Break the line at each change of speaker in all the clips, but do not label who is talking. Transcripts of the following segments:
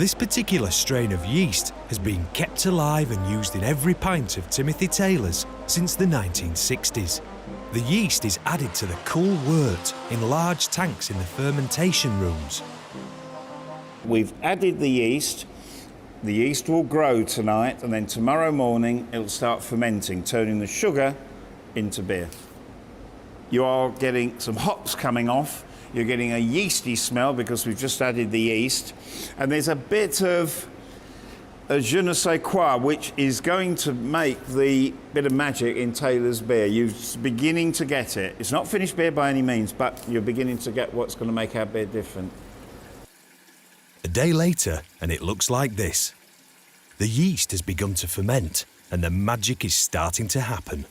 This particular strain of yeast has been kept alive and used in every pint of Timothy Taylor's since the 1960s. The yeast is added to the cool wort in large tanks in the fermentation rooms.
We've added the yeast. The yeast will grow tonight, and then tomorrow morning it'll start fermenting, turning the sugar into beer. You are getting some hops coming off. You're getting a yeasty smell because we've just added the yeast. And there's a bit of a je ne sais quoi, which is going to make the bit of magic in Taylor's beer. You're beginning to get it. It's not finished beer by any means, but you're beginning to get what's going to make our beer different.
A day later, and it looks like this. The yeast has begun to ferment, and the magic is starting to happen.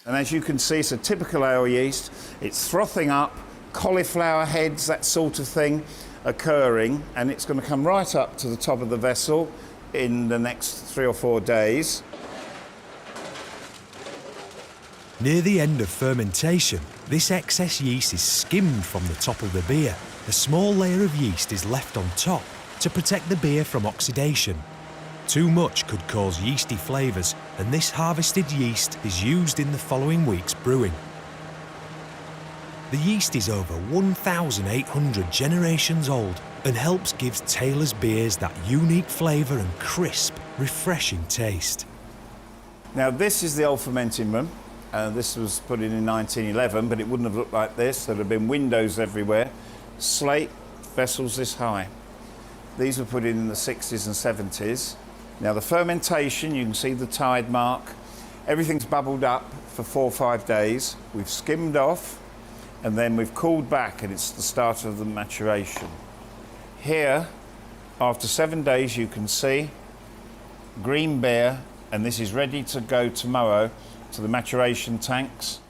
And as you can see, it's a typical ale yeast. It's frothing up, cauliflower heads, that sort of thing, occurring, and it's going to come right up to the top of the vessel in the next 3 or 4 days.
Near the end of fermentation, this excess yeast is skimmed from the top of the beer. A small layer of yeast is left on top to protect the beer from oxidation. Too much could cause yeasty flavours, and this harvested yeast is used in the following week's brewing. The yeast is over 1,800 generations old and helps give Taylor's beers that unique flavour and crisp, refreshing taste.
Now this is the old fermenting room. This was put in 1911, but it wouldn't have looked like this. There'd have been windows everywhere, slate vessels this high. These were put in the 60s and 70s. Now the fermentation, you can see the tide mark. Everything's bubbled up for 4 or 5 days. We've skimmed off, and then we've cooled back, and it's the start of the maturation. Here, after 7 days, you can see green beer, and this is ready to go tomorrow to the maturation tanks.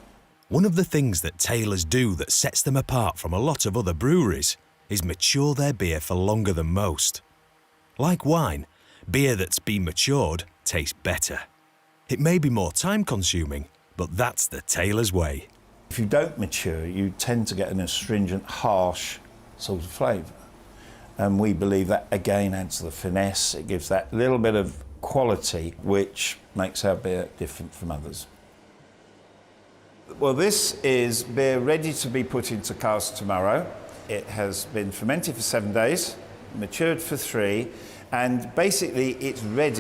One of the things that Taylor's do that sets them apart from a lot of other breweries is mature their beer for longer than most. Like wine, beer that's been matured tastes better. It may be more time-consuming, but that's the Taylor's way.
If you don't mature, you tend to get an astringent, harsh sort of flavour. And we believe that, again, adds the finesse. It gives that little bit of quality, which makes our beer different from others. Well, this is beer ready to be put into cask tomorrow. It has been fermented for 7 days, matured for 3, and basically it's ready.